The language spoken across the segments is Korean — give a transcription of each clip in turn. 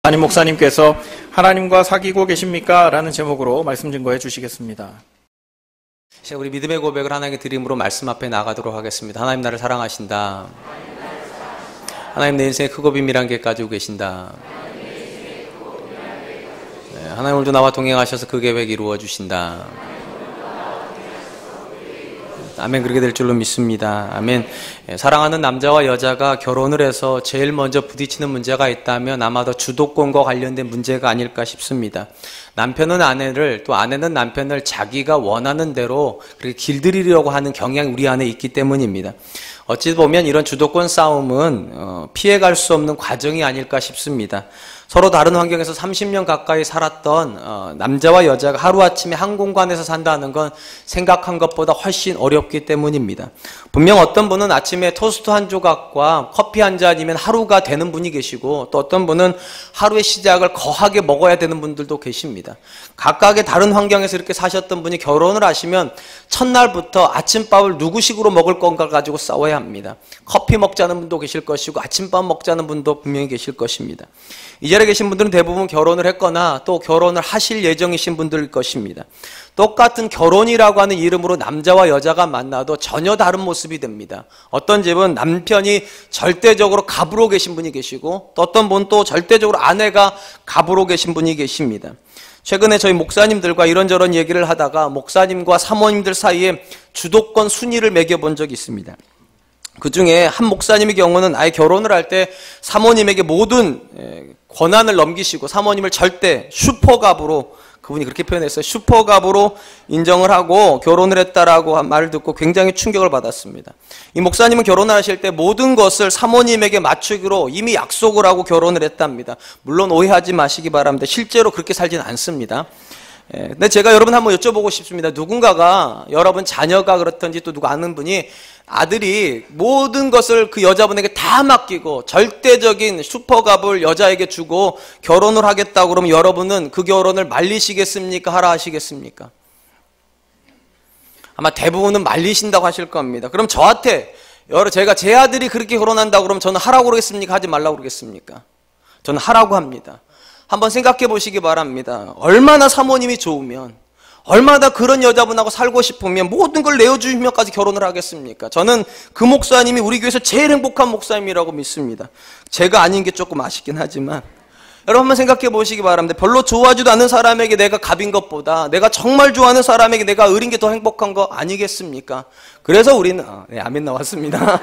담임 목사님께서 하나님과 사귀고 계십니까? 라는 제목으로 말씀 증거해 주시겠습니다. 우리 믿음의 고백을 하나님께 드림으로 말씀 앞에 나가도록 하겠습니다. 하나님 나를 사랑하신다. 하나님 내 인생에 크고 비밀한 계획 가지고 계신다. 하나님 오늘도 나와 동행하셔서 그 계획 이루어 주신다. 아멘. 그렇게 될 줄로 믿습니다. 아멘. 사랑하는 남자와 여자가 결혼을 해서 제일 먼저 부딪히는 문제가 있다면 아마도 주도권과 관련된 문제가 아닐까 싶습니다. 남편은 아내를, 또 아내는 남편을 자기가 원하는 대로 그렇게 길들이려고 하는 경향이 우리 안에 있기 때문입니다. 어찌 보면 이런 주도권 싸움은 피해갈 수 없는 과정이 아닐까 싶습니다. 서로 다른 환경에서 30년 가까이 살았던 남자와 여자가 하루아침에 한 공간에서 산다는 건 생각한 것보다 훨씬 어렵기 때문입니다. 분명 어떤 분은 아침에 토스트 한 조각과 커피 한 잔이면 하루가 되는 분이 계시고, 또 어떤 분은 하루의 시작을 거하게 먹어야 되는 분들도 계십니다. 각각의 다른 환경에서 이렇게 사셨던 분이 결혼을 하시면 첫날부터 아침밥을 누구식으로 먹을 건가 가지고 싸워야 합니다. 커피 먹자는 분도 계실 것이고 아침밥 먹자는 분도 분명히 계실 것입니다. 이 자리에 계신 분들은 대부분 결혼을 했거나 또 결혼을 하실 예정이신 분들일 것입니다. 똑같은 결혼이라고 하는 이름으로 남자와 여자가 만나도 전혀 다른 모습이 됩니다. 어떤 집은 남편이 절대적으로 갑으로 계신 분이 계시고, 또 어떤 분은 또 절대적으로 아내가 갑으로 계신 분이 계십니다. 최근에 저희 목사님들과 이런저런 얘기를 하다가 목사님과 사모님들 사이에 주도권 순위를 매겨본 적이 있습니다. 그 중에 한 목사님의 경우는 아예 결혼을 할 때 사모님에게 모든 권한을 넘기시고 사모님을 절대 슈퍼갑으로, 그분이 그렇게 표현했어요. 슈퍼갑으로 인정을 하고 결혼을 했다라고 한 말을 듣고 굉장히 충격을 받았습니다. 이 목사님은 결혼을 하실 때 모든 것을 사모님에게 맞추기로 이미 약속을 하고 결혼을 했답니다. 물론 오해하지 마시기 바랍니다. 실제로 그렇게 살지는 않습니다. 근데 제가 여러분 한번 여쭤보고 싶습니다. 누군가가, 여러분 자녀가 그렇든지 또 누가 아는 분이 아들이 모든 것을 그 여자분에게 다 맡기고 절대적인 슈퍼갑을 여자에게 주고 결혼을 하겠다고 그러면 여러분은 그 결혼을 말리시겠습니까? 하라 하시겠습니까? 아마 대부분은 말리신다고 하실 겁니다. 그럼 저한테 제가 제 아들이 그렇게 결혼한다고 그러면 저는 하라고 그러겠습니까? 하지 말라고 그러겠습니까? 저는 하라고 합니다. 한번 생각해 보시기 바랍니다. 얼마나 사모님이 좋으면, 얼마나 그런 여자분하고 살고 싶으면 모든 걸 내어주시면까지 결혼을 하겠습니까? 저는 그 목사님이 우리 교회에서 제일 행복한 목사님이라고 믿습니다. 제가 아닌 게 조금 아쉽긴 하지만 여러분 한번 생각해 보시기 바랍니다. 별로 좋아하지도 않는 사람에게 내가 갑인 것보다 내가 정말 좋아하는 사람에게 내가 을인 게 더 행복한 거 아니겠습니까? 그래서 우리는 아멘 나왔습니다.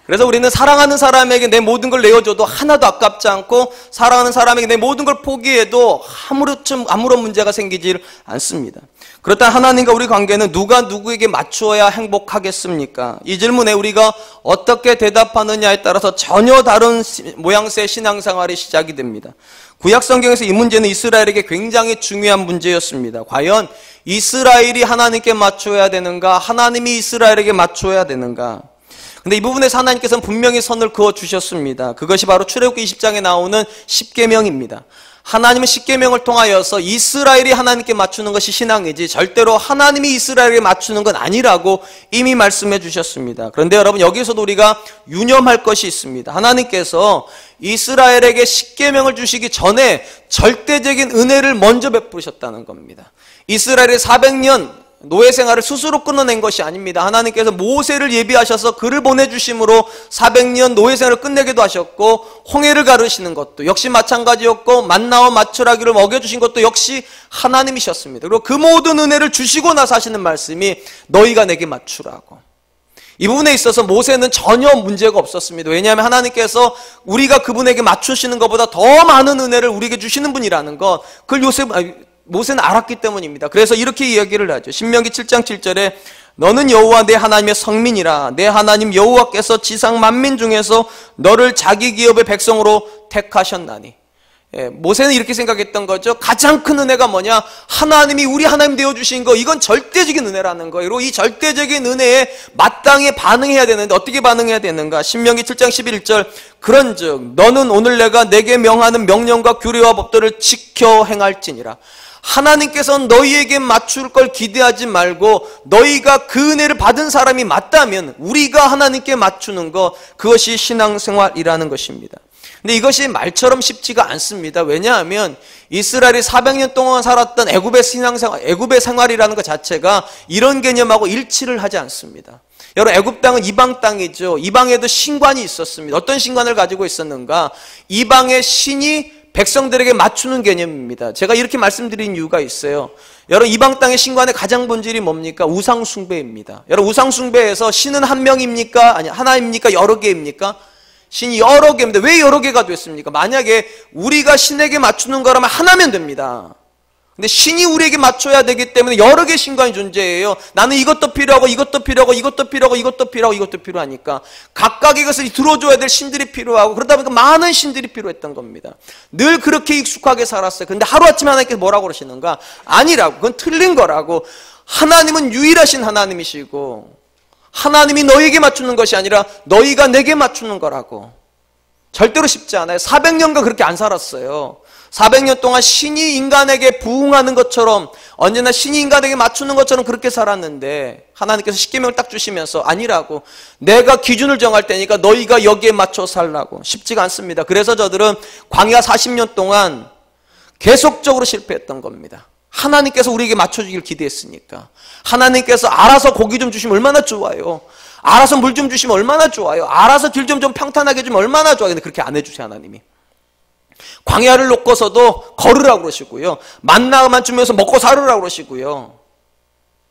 그래서 우리는 사랑하는 사람에게 내 모든 걸 내어줘도 하나도 아깝지 않고, 사랑하는 사람에게 내 모든 걸 포기해도 아무런 문제가 생기질 않습니다. 그렇다면 하나님과 우리 관계는 누가 누구에게 맞추어야 행복하겠습니까? 이 질문에 우리가 어떻게 대답하느냐에 따라서 전혀 다른 모양새의 신앙생활이 시작이 됩니다. 구약 성경에서 이 문제는 이스라엘에게 굉장히 중요한 문제였습니다. 과연 이스라엘이 하나님께 맞추어야 되는가? 하나님이 이스라엘에게 맞추어야 되는가? 근데 이 부분에서 하나님께서는 분명히 선을 그어주셨습니다. 그것이 바로 출애굽기 20장에 나오는 십계명입니다. 하나님은 십계명을 통하여서 이스라엘이 하나님께 맞추는 것이 신앙이지 절대로 하나님이 이스라엘에게 맞추는 건 아니라고 이미 말씀해 주셨습니다. 그런데 여러분, 여기서도 우리가 유념할 것이 있습니다. 하나님께서 이스라엘에게 십계명을 주시기 전에 절대적인 은혜를 먼저 베푸셨다는 겁니다. 이스라엘의 400년 노예 생활을 스스로 끊어낸 것이 아닙니다. 하나님께서 모세를 예비하셔서 그를 보내주심으로 400년 노예 생활을 끝내기도 하셨고, 홍해를 가르시는 것도 역시 마찬가지였고, 만나와 마추라기를 먹여주신 것도 역시 하나님이셨습니다. 그리고 그 모든 은혜를 주시고 나서 하시는 말씀이 너희가 내게 맞추라고. 이 부분에 있어서 모세는 전혀 문제가 없었습니다. 왜냐하면 하나님께서 우리가 그분에게 맞추시는 것보다 더 많은 은혜를 우리에게 주시는 분이라는 것, 그걸 모세는 알았기 때문입니다. 그래서 이렇게 이야기를 하죠. 신명기 7장 7절에 너는 여호와 내 하나님의 성민이라. 내 하나님 여호와께서 지상 만민 중에서 너를 자기 기업의 백성으로 택하셨나니. 모세는 이렇게 생각했던 거죠. 가장 큰 은혜가 뭐냐? 하나님이 우리 하나님 되어주신 거, 이건 절대적인 은혜라는 거예요. 그리고 이 절대적인 은혜에 마땅히 반응해야 되는데 어떻게 반응해야 되는가? 신명기 7장 11절 그런즉 너는 오늘 내가 내게 명하는 명령과 규례와 법도를 지켜 행할지니라. 하나님께서는 너희에게 맞출 걸 기대하지 말고 너희가 그 은혜를 받은 사람이 맞다면 우리가 하나님께 맞추는 것, 그것이 신앙생활이라는 것입니다. 근데 이것이 말처럼 쉽지가 않습니다. 왜냐하면 이스라엘이 400년 동안 살았던 애굽의 신앙생활, 애굽의 생활이라는 것 자체가 이런 개념하고 일치를 하지 않습니다. 여러분, 애굽 땅은 이방 땅이죠. 이방에도 신관이 있었습니다. 어떤 신관을 가지고 있었는가? 이방의 신이 백성들에게 맞추는 개념입니다. 제가 이렇게 말씀드린 이유가 있어요. 여러분, 이방 땅의 신관의 가장 본질이 뭡니까? 우상 숭배입니다. 여러분, 우상 숭배에서 신은 한 명입니까? 아니, 하나입니까? 여러 개입니까? 신이 여러 개입니다. 왜 여러 개가 됐습니까? 만약에 우리가 신에게 맞추는 거라면 하나면 됩니다. 근데 신이 우리에게 맞춰야 되기 때문에 여러 개의 신관이 존재해요. 나는 이것도 필요하고 이것도 필요하고 이것도 필요하고 이것도 필요하고 이것도 필요하니까 각각의 것을 들어줘야 될 신들이 필요하고, 그러다 보니까 많은 신들이 필요했던 겁니다. 늘 그렇게 익숙하게 살았어요. 근데 하루아침에 하나님께서 뭐라고 그러시는가? 아니라고. 그건 틀린 거라고. 하나님은 유일하신 하나님이시고 하나님이 너희에게 맞추는 것이 아니라 너희가 내게 맞추는 거라고. 절대로 쉽지 않아요. 400년간 그렇게 안 살았어요. 400년 동안 신이 인간에게 부응하는 것처럼, 언제나 신이 인간에게 맞추는 것처럼 그렇게 살았는데 하나님께서 십계명을 딱 주시면서 아니라고. 내가 기준을 정할 테니까 너희가 여기에 맞춰 살라고. 쉽지가 않습니다. 그래서 저들은 광야 40년 동안 계속적으로 실패했던 겁니다. 하나님께서 우리에게 맞춰주길 기대했으니까. 하나님께서 알아서 고기 좀 주시면 얼마나 좋아요. 알아서 물 좀 주시면 얼마나 좋아요. 알아서 길 좀 평탄하게 해주면 얼마나 좋아요. 근데 그렇게 안 해주세요, 하나님이. 광야를 놓고서도 걸으라고 그러시고요. 만나만 주면서 먹고 살으라고 그러시고요.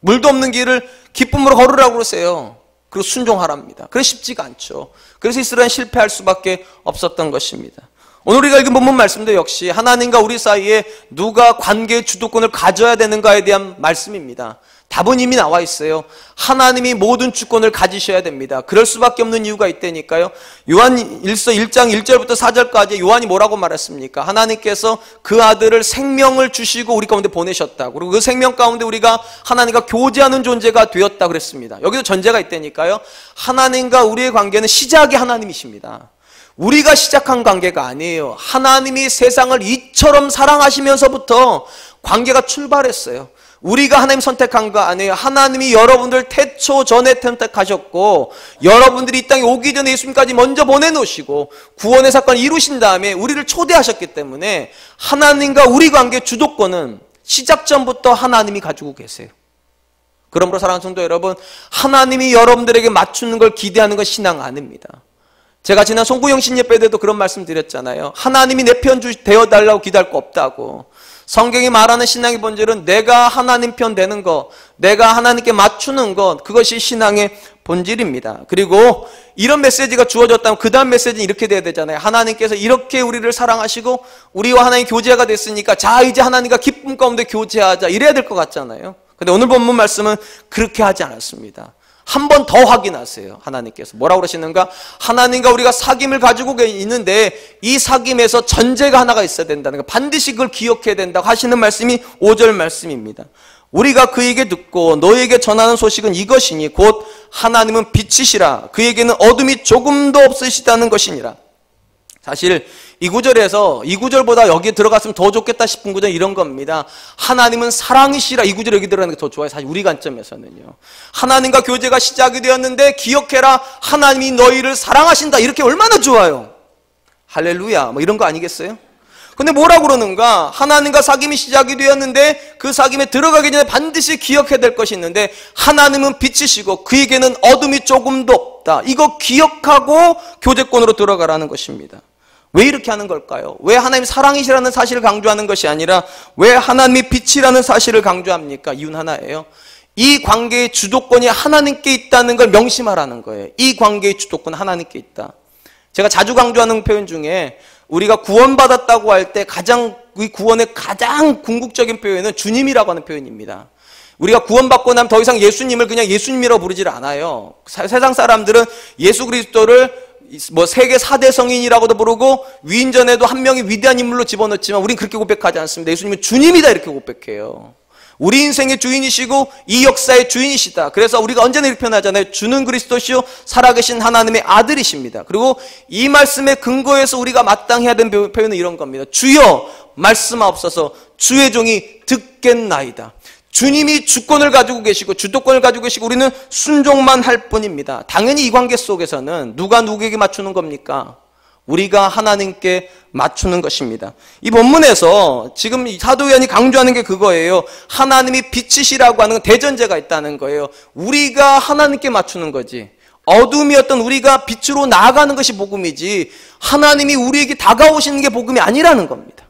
물도 없는 길을 기쁨으로 걸으라고 그러세요. 그리고 순종하랍니다. 그래 쉽지가 않죠. 그래서 이스라엘은 실패할 수밖에 없었던 것입니다. 오늘 우리가 읽은 본문 말씀도 역시 하나님과 우리 사이에 누가 관계의 주도권을 가져야 되는가에 대한 말씀입니다. 답은 이미 나와 있어요. 하나님이 모든 주권을 가지셔야 됩니다. 그럴 수밖에 없는 이유가 있다니까요. 요한 1장 1절부터 4절까지 요한이 뭐라고 말했습니까? 하나님께서 그 아들을 생명을 주시고 우리 가운데 보내셨다. 그리고 그 생명 가운데 우리가 하나님과 교제하는 존재가 되었다 그랬습니다. 여기도 전제가 있다니까요. 하나님과 우리의 관계는 시작이 하나님이십니다. 우리가 시작한 관계가 아니에요. 하나님이 세상을 이처럼 사랑하시면서부터 관계가 출발했어요. 우리가 하나님 선택한 거 아니에요. 하나님이 여러분들 태초 전에 선택하셨고 여러분들이 이 땅에 오기 전에 예수님까지 먼저 보내놓으시고 구원의 사건을 이루신 다음에 우리를 초대하셨기 때문에 하나님과 우리 관계의 주도권은 시작 전부터 하나님이 가지고 계세요. 그러므로 사랑하는 성도 여러분, 하나님이 여러분들에게 맞추는 걸 기대하는 건 신앙 아닙니다. 제가 지난 송구영 신예배 때도 그런 말씀 드렸잖아요. 하나님이 내 편 되어달라고 기도할 거 없다고. 성경이 말하는 신앙의 본질은 내가 하나님 편 되는 것, 내가 하나님께 맞추는 것, 그것이 신앙의 본질입니다. 그리고 이런 메시지가 주어졌다면 그 다음 메시지는 이렇게 돼야 되잖아요. 하나님께서 이렇게 우리를 사랑하시고 우리와 하나님 교제가 됐으니까 자 이제 하나님과 기쁨 가운데 교제하자, 이래야 될 것 같잖아요. 근데 오늘 본문 말씀은 그렇게 하지 않았습니다. 한 번 더 확인하세요. 하나님께서 뭐라고 그러시는가? 하나님과 우리가 사귐을 가지고 있는데 이 사귐에서 전제가 하나가 있어야 된다는 거, 반드시 그걸 기억해야 된다고 하시는 말씀이 5절 말씀입니다. 우리가 그에게 듣고 너에게 전하는 소식은 이것이니 곧 하나님은 빛이시라 그에게는 어둠이 조금도 없으시다는 것이니라. 사실 이 구절에서 이 구절보다 여기에 들어갔으면 더 좋겠다 싶은 구절은 이런 겁니다. 하나님은 사랑이시라. 이 구절 여기 들어가는 게 더 좋아요. 사실 우리 관점에서는요. 하나님과 교제가 시작이 되었는데 기억해라. 하나님이 너희를 사랑하신다. 이렇게 얼마나 좋아요. 할렐루야. 뭐 이런 거 아니겠어요? 근데 뭐라고 그러는가? 하나님과 사귐이 시작이 되었는데 그 사귐에 들어가기 전에 반드시 기억해야 될 것이 있는데 하나님은 빛이시고 그에게는 어둠이 조금도 없다. 이거 기억하고 교제권으로 들어가라는 것입니다. 왜 이렇게 하는 걸까요? 왜 하나님 사랑이시라는 사실을 강조하는 것이 아니라 왜 하나님이 빛이라는 사실을 강조합니까? 이유는 하나예요. 이 관계의 주도권이 하나님께 있다는 걸 명심하라는 거예요. 이 관계의 주도권은 하나님께 있다. 제가 자주 강조하는 표현 중에 우리가 구원받았다고 할 때 이 구원의 가장 궁극적인 표현은 주님이라고 하는 표현입니다. 우리가 구원받고 나면 더 이상 예수님을 그냥 예수님이라고 부르질 않아요. 세상 사람들은 예수 그리스도를 세계 4대 성인이라고도 부르고 위인전에도 한 명이 위대한 인물로 집어넣지만 우린 그렇게 고백하지 않습니다. 예수님은 주님이다 이렇게 고백해요. 우리 인생의 주인이시고 이 역사의 주인이시다. 그래서 우리가 언제나 이렇게 표현하잖아요. 주는 그리스도시요 살아계신 하나님의 아들이십니다. 그리고 이 말씀의 근거에서 우리가 마땅해야 되는 표현은 이런 겁니다. 주여 말씀하옵소서 주의 종이 듣겠나이다. 주님이 주권을 가지고 계시고 주도권을 가지고 계시고 우리는 순종만 할 뿐입니다. 당연히 이 관계 속에서는 누가 누구에게 맞추는 겁니까? 우리가 하나님께 맞추는 것입니다. 이 본문에서 지금 사도 요한이 강조하는 게 그거예요. 하나님이 빛이시라고 하는 대전제가 있다는 거예요. 우리가 하나님께 맞추는 거지. 어둠이었던 우리가 빛으로 나아가는 것이 복음이지 하나님이 우리에게 다가오시는 게 복음이 아니라는 겁니다.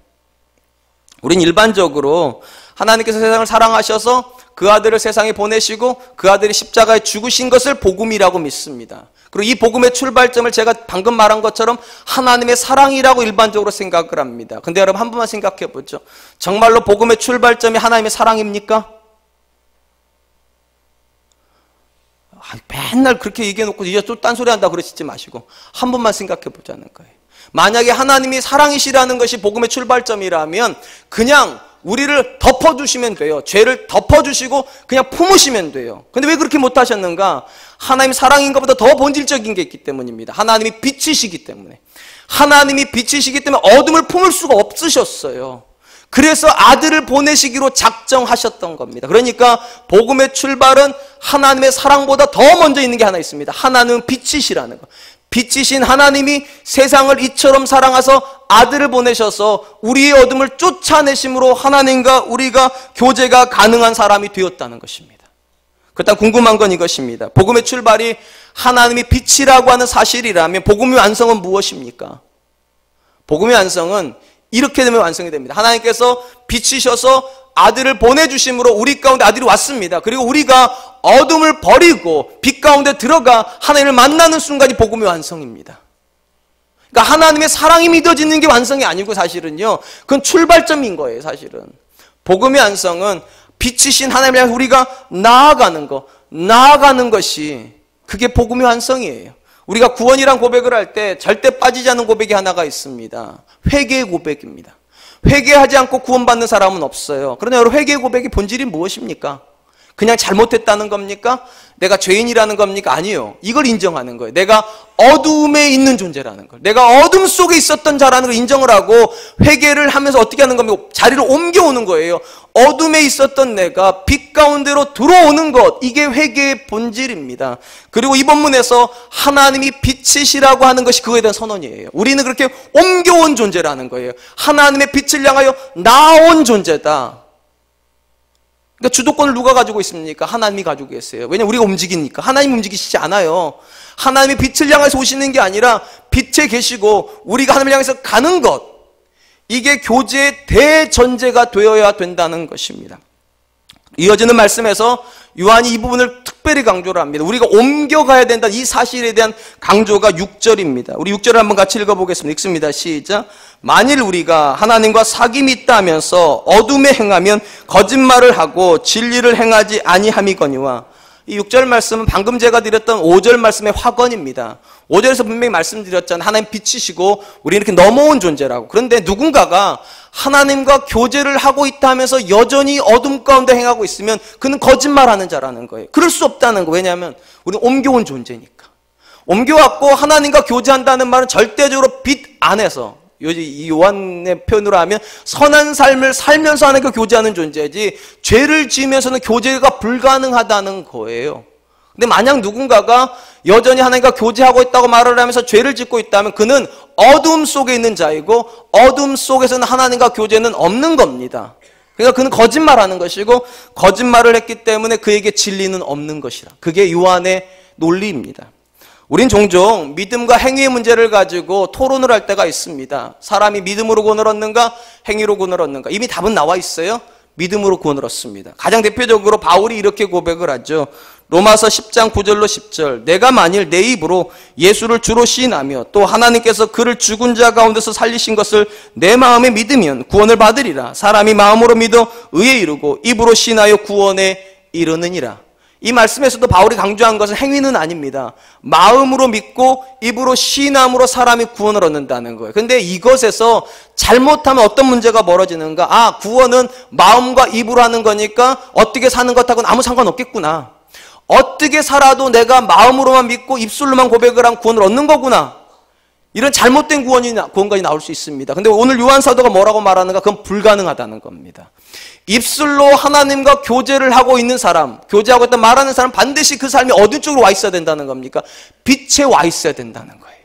우린 일반적으로 하나님께서 세상을 사랑하셔서 그 아들을 세상에 보내시고 그 아들이 십자가에 죽으신 것을 복음이라고 믿습니다. 그리고 이 복음의 출발점을 제가 방금 말한 것처럼 하나님의 사랑이라고 일반적으로 생각을 합니다. 근데 여러분 한 번만 생각해 보죠. 정말로 복음의 출발점이 하나님의 사랑입니까? 맨날 그렇게 얘기해놓고 이제 또 딴소리 한다 그러시지 마시고 한 번만 생각해 보자는 거예요. 만약에 하나님이 사랑이시라는 것이 복음의 출발점이라면 그냥 우리를 덮어주시면 돼요. 죄를 덮어주시고 그냥 품으시면 돼요. 근데 왜 그렇게 못하셨는가? 하나님 사랑인 것보다 더 본질적인 게 있기 때문입니다. 하나님이 빛이시기 때문에. 하나님이 빛이시기 때문에 어둠을 품을 수가 없으셨어요. 그래서 아들을 보내시기로 작정하셨던 겁니다. 그러니까 복음의 출발은 하나님의 사랑보다 더 먼저 있는 게 하나 있습니다. 하나님은 빛이시라는 거. 빛이신 하나님이 세상을 이처럼 사랑하셔서 아들을 보내셔서 우리의 어둠을 쫓아내심으로 하나님과 우리가 교제가 가능한 사람이 되었다는 것입니다. 그렇다면 궁금한 건 이것입니다. 복음의 출발이 하나님이 빛이라고 하는 사실이라면 복음의 완성은 무엇입니까? 복음의 완성은 이렇게 되면 완성이 됩니다. 하나님께서 빛이셔서 아들을 보내주심으로 우리 가운데 아들이 왔습니다. 그리고 우리가 어둠을 버리고 빛 가운데 들어가 하나님을 만나는 순간이 복음의 완성입니다. 그러니까 하나님의 사랑이 믿어지는 게 완성이 아니고 사실은요. 그건 출발점인 거예요. 사실은. 복음의 완성은 빛이신 하나님을 향해 우리가 나아가는 것이 그게 복음의 완성이에요. 우리가 구원이란 고백을 할 때 절대 빠지지 않는 고백이 하나가 있습니다. 회개의 고백입니다. 회개하지 않고 구원받는 사람은 없어요. 그러나 여러분 회개의 고백의 본질이 무엇입니까? 그냥 잘못했다는 겁니까? 내가 죄인이라는 겁니까? 아니요. 이걸 인정하는 거예요. 내가 어둠에 있는 존재라는 걸. 내가 어둠 속에 있었던 자라는 걸 인정을 하고 회개를 하면서 어떻게 하는 겁니까? 자리를 옮겨오는 거예요. 어둠에 있었던 내가 빛 가운데로 들어오는 것. 이게 회개의 본질입니다. 그리고 이 본문에서 하나님이 빛이시라고 하는 것이 그거에 대한 선언이에요. 우리는 그렇게 옮겨온 존재라는 거예요. 하나님의 빛을 향하여 나온 존재다. 그러니까 주도권을 누가 가지고 있습니까? 하나님이 가지고 계세요. 왜냐하면 우리가 움직이니까. 하나님 움직이시지 않아요. 하나님이 빛을 향해서 오시는 게 아니라 빛에 계시고 우리가 하나님을 향해서 가는 것. 이게 교제의 대전제가 되어야 된다는 것입니다. 이어지는 말씀에서 요한이 이 부분을 특별히 강조를 합니다. 우리가 옮겨가야 된다는 이 사실에 대한 강조가 6절입니다. 우리 6절을 한번 같이 읽어보겠습니다. 읽습니다. 시작. 만일 우리가 하나님과 사귐이 있다 하면서 어둠에 행하면 거짓말을 하고 진리를 행하지 아니함이거니와. 이 6절 말씀은 방금 제가 드렸던 5절 말씀의 확언입니다. 5절에서 분명히 말씀드렸잖아요. 하나님 빛이시고 우리 이렇게 넘어온 존재라고. 그런데 누군가가 하나님과 교제를 하고 있다 하면서 여전히 어둠 가운데 행하고 있으면 그는 거짓말하는 자라는 거예요. 그럴 수 없다는 거예요. 왜냐하면 우리는 옮겨온 존재니까. 옮겨왔고 하나님과 교제한다는 말은 절대적으로 빛 안에서, 이 요한의 표현으로 하면 선한 삶을 살면서 하나님과 교제하는 존재지 죄를 지으면서는 교제가 불가능하다는 거예요. 근데 만약 누군가가 여전히 하나님과 교제하고 있다고 말을 하면서 죄를 짓고 있다면 그는 어둠 속에 있는 자이고 어둠 속에서는 하나님과 교제는 없는 겁니다. 그러니까 그는 거짓말하는 것이고 거짓말을 했기 때문에 그에게 진리는 없는 것이라. 그게 요한의 논리입니다. 우린 종종 믿음과 행위의 문제를 가지고 토론을 할 때가 있습니다. 사람이 믿음으로 구원을 얻는가 행위로 구원을 얻는가. 이미 답은 나와 있어요. 믿음으로 구원을 얻습니다. 가장 대표적으로 바울이 이렇게 고백을 하죠. 로마서 10장 9절로 10절. 내가 만일 내 입으로 예수를 주로 시인하며 또 하나님께서 그를 죽은 자 가운데서 살리신 것을 내 마음에 믿으면 구원을 받으리라. 사람이 마음으로 믿어 의에 이르고 입으로 시인하여 구원에 이르느니라. 이 말씀에서도 바울이 강조한 것은 행위는 아닙니다. 마음으로 믿고 입으로 시인함으로 사람이 구원을 얻는다는 거예요. 그런데 이것에서 잘못하면 어떤 문제가 벌어지는가? 구원은 마음과 입으로 하는 거니까 어떻게 사는 것하고는 아무 상관없겠구나. 어떻게 살아도 내가 마음으로만 믿고 입술로만 고백을 하면 구원을 얻는 거구나. 이런 잘못된 구원까지 나올 수 있습니다. 근데 오늘 요한 사도가 뭐라고 말하는가? 그건 불가능하다는 겁니다. 입술로 하나님과 교제를 하고 있는 사람, 교제하고 있다 말하는 사람 반드시 그 삶이 어디 쪽으로 와 있어야 된다는 겁니까? 빛에 와 있어야 된다는 거예요.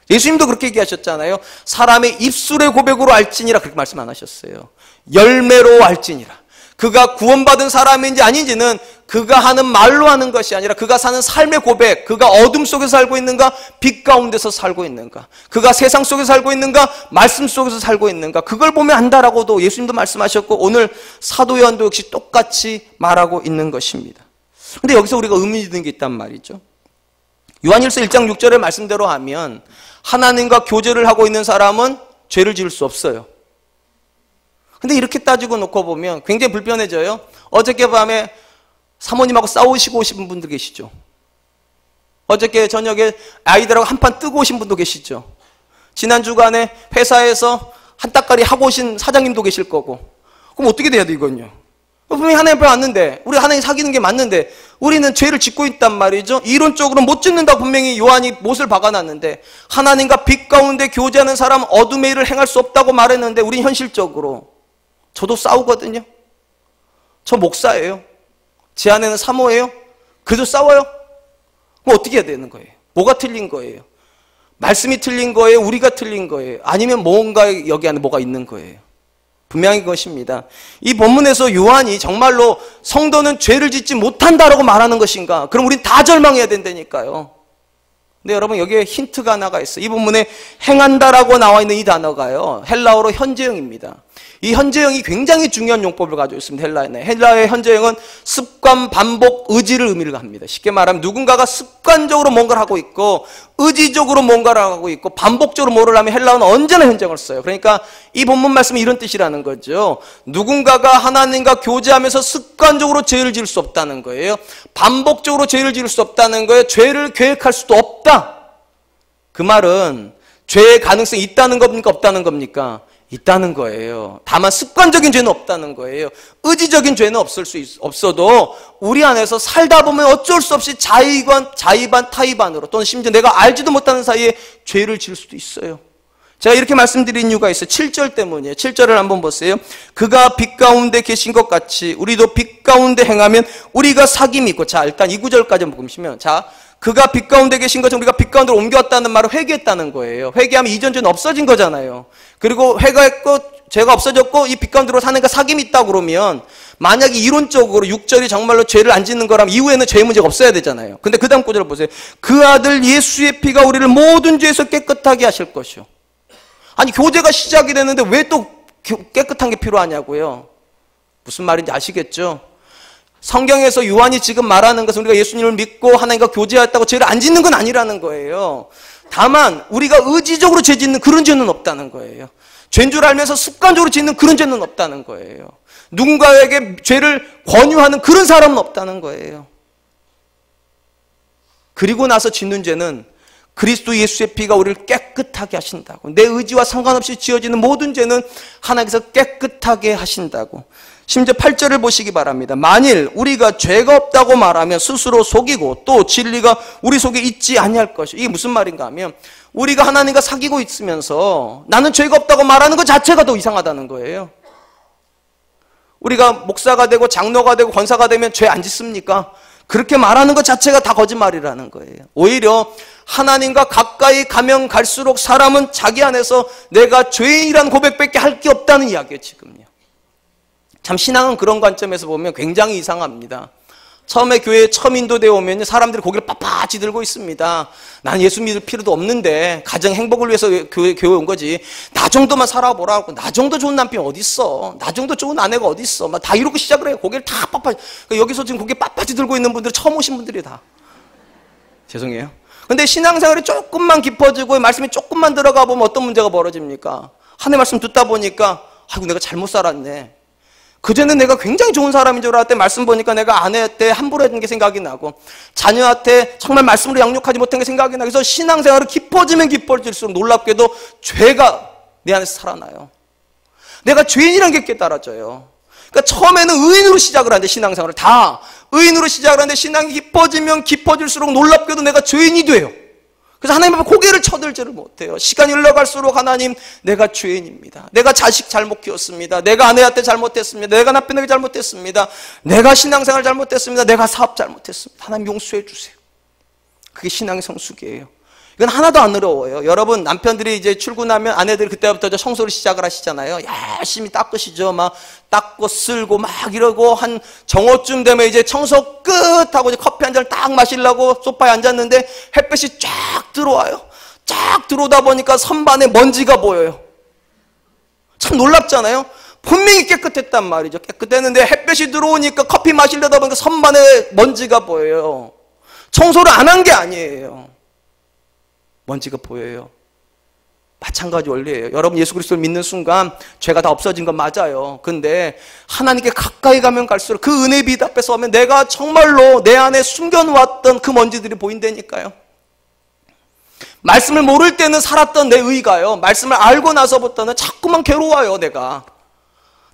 예수님도 그렇게 얘기하셨잖아요. 사람의 입술의 고백으로 알지니라 그렇게 말씀 안 하셨어요. 열매로 알지니라. 그가 구원받은 사람인지 아닌지는 그가 하는 말로 하는 것이 아니라 그가 사는 삶의 고백, 그가 어둠 속에서 살고 있는가, 빛 가운데서 살고 있는가, 그가 세상 속에서 살고 있는가, 말씀 속에서 살고 있는가, 그걸 보면 안다라고도 예수님도 말씀하셨고 오늘 사도 요한도 역시 똑같이 말하고 있는 것입니다. 근데 여기서 우리가 의문이 드는 게 있단 말이죠. 요한일서 1장 6절의 말씀대로 하면 하나님과 교제를 하고 있는 사람은 죄를 지을 수 없어요. 근데 이렇게 따지고 놓고 보면 굉장히 불편해져요. 어저께 밤에 사모님하고 싸우시고 오신 분도 계시죠. 어저께 저녁에 아이들하고 한판 뜨고 오신 분도 계시죠. 지난 주간에 회사에서 한따까리 하고 오신 사장님도 계실 거고. 그럼 어떻게 돼야 돼 이건요? 분명히 하나님 앞에 왔는데 우리 하나님 사귀는 게 맞는데 우리는 죄를 짓고 있단 말이죠. 이론적으로 못 짓는다고 분명히 요한이 못을 박아놨는데 하나님과 빛 가운데 교제하는 사람 어둠의 일을 행할 수 없다고 말했는데 우린 현실적으로 저도 싸우거든요. 저 목사예요. 제 아내는 사모예요. 그래도 싸워요. 그럼 어떻게 해야 되는 거예요? 뭐가 틀린 거예요? 말씀이 틀린 거예요? 우리가 틀린 거예요? 아니면 뭔가 여기 안에 뭐가 있는 거예요? 분명히 그것입니다. 이 본문에서 요한이 정말로 성도는 죄를 짓지 못한다라고 말하는 것인가? 그럼 우린 다 절망해야 된다니까요. 근데 여러분 여기에 힌트가 하나가 있어요. 이 본문에 행한다라고 나와 있는 이 단어가요. 헬라어로 현재형입니다. 이 현재형이 굉장히 중요한 용법을 가지고 있습니다. 헬라의 현재형은 습관, 반복, 의지를 의미를 합니다. 쉽게 말하면 누군가가 습관적으로 뭔가를 하고 있고 의지적으로 뭔가를 하고 있고 반복적으로 뭐를 하면 헬라어는 언제나 현재형을 써요. 그러니까 이 본문 말씀은 이런 뜻이라는 거죠. 누군가가 하나님과 교제하면서 습관적으로 죄를 지을 수 없다는 거예요. 반복적으로 죄를 지을 수 없다는 거예요. 죄를 계획할 수도 없다. 그 말은 죄의 가능성이 있다는 겁니까? 없다는 겁니까? 있다는 거예요. 다만 습관적인 죄는 없다는 거예요. 의지적인 죄는 없어도 우리 안에서 살다 보면 어쩔 수 없이 자의반, 타의반으로 또는 심지어 내가 알지도 못하는 사이에 죄를 지을 수도 있어요. 제가 이렇게 말씀드린 이유가 있어요. 7절 때문이에요. 7절을 한번 보세요. 그가 빛 가운데 계신 것 같이 우리도 빛 가운데 행하면 우리가 사귐이 있고. 자, 일단 이 구절까지 보시면 자, 그가 빛 가운데 계신 것처럼 우리가 빛 가운데로 옮겨왔다는 말은 회개했다는 거예요. 회개하면 이전 죄는 없어진 거잖아요. 그리고 회개했고 죄가 없어졌고 이 빛 가운데로 사니까 사귐이 있다고 그러면 만약에 이론적으로 6절이 정말로 죄를 안 짓는 거라면 이후에는 죄의 문제가 없어야 되잖아요. 근데 그 다음 구절을 보세요. 그 아들 예수의 피가 우리를 모든 죄에서 깨끗하게 하실 것이요. 아니 교제가 시작이 됐는데 왜 또 깨끗한 게 필요하냐고요. 무슨 말인지 아시겠죠? 성경에서 요한이 지금 말하는 것은 우리가 예수님을 믿고 하나님과 교제했다고 죄를 안 짓는 건 아니라는 거예요. 다만 우리가 의지적으로 죄 짓는 그런 죄는 없다는 거예요. 죄인 줄 알면서 습관적으로 짓는 그런 죄는 없다는 거예요. 누군가에게 죄를 권유하는 그런 사람은 없다는 거예요. 그리고 나서 짓는 죄는 그리스도 예수의 피가 우리를 깨끗하게 하신다고. 내 의지와 상관없이 지어지는 모든 죄는 하나님께서 깨끗하게 하신다고. 심지어 8절을 보시기 바랍니다. 만일 우리가 죄가 없다고 말하면 스스로 속이고 또 진리가 우리 속에 있지 아니할 것이요. 이게 무슨 말인가 하면 우리가 하나님과 사귀고 있으면서 나는 죄가 없다고 말하는 것 자체가 더 이상하다는 거예요. 우리가 목사가 되고 장로가 되고 권사가 되면 죄 안 짓습니까? 그렇게 말하는 것 자체가 다 거짓말이라는 거예요. 오히려 하나님과 가까이 가면 갈수록 사람은 자기 안에서 내가 죄인이라는 고백밖에 할 게 없다는 이야기예요. 지금요. 참 신앙은 그런 관점에서 보면 굉장히 이상합니다. 처음에 교회에 처음 인도되어 오면 사람들이 고개를 빳빳이 들고 있습니다. 난 예수 믿을 필요도 없는데 가정 행복을 위해서 교회 온 거지. 나 정도만 살아보라고. 나 정도 좋은 남편 어디 있어? 나 정도 좋은 아내가 어디 있어? 막 다 이러고 시작을 해요. 고개를 다 빳빳이. 여기서 지금 고개 빳빳이 들고 있는 분들 처음 오신 분들이 다. 죄송해요. 근데 신앙생활이 조금만 깊어지고 말씀이 조금만 들어가 보면 어떤 문제가 벌어집니까? 하나님 말씀 듣다 보니까 아이고 내가 잘못 살았네. 그전에는 내가 굉장히 좋은 사람인 줄 알았는데 말씀 보니까 내가 아내한테 함부로 했던 게 생각이 나고 자녀한테 정말 말씀으로 양육하지 못한 게 생각이 나고 그래서 신앙생활이 깊어지면 깊어질수록 놀랍게도 죄가 내 안에서 살아나요. 내가 죄인이라는 게 깨달아져요. 그러니까 처음에는 의인으로 시작을 하는데 신앙생활을 다 의인으로 시작을 하는데 신앙이 깊어지면 깊어질수록 놀랍게도 내가 죄인이 돼요. 그래서 하나님 앞에 고개를 쳐들지를 못해요. 시간이 흘러갈수록 하나님 내가 죄인입니다. 내가 자식 잘못 키웠습니다. 내가 아내한테 잘못했습니다. 내가 남편에게 잘못했습니다. 내가 신앙생활 잘못했습니다. 내가 사업 잘못했습니다. 하나님 용서해 주세요. 그게 신앙의 성숙이에요. 이건 하나도 안 어려워요. 여러분, 남편들이 이제 출근하면 아내들이 그때부터 이제 청소를 시작을 하시잖아요. 열심히 닦으시죠. 막 닦고 쓸고 막 이러고 한 정오쯤 되면 이제 청소 끝하고 이제 커피 한 잔을 딱 마시려고 소파에 앉았는데 햇빛이 쫙 들어와요. 쫙 들어오다 보니까 선반에 먼지가 보여요. 참 놀랍잖아요. 분명히 깨끗했단 말이죠. 깨끗했는데 햇빛이 들어오니까 커피 마시려다 보니까 선반에 먼지가 보여요. 청소를 안 한 게 아니에요. 먼지가 보여요. 마찬가지 원리예요. 여러분, 예수 그리스도를 믿는 순간 죄가 다 없어진 건 맞아요. 근데 하나님께 가까이 가면 갈수록 그 은혜의 빛 앞에 서면 내가 정말로 내 안에 숨겨놓았던 그 먼지들이 보인다니까요. 말씀을 모를 때는 살았던 내 의가요, 말씀을 알고 나서부터는 자꾸만 괴로워요. 내가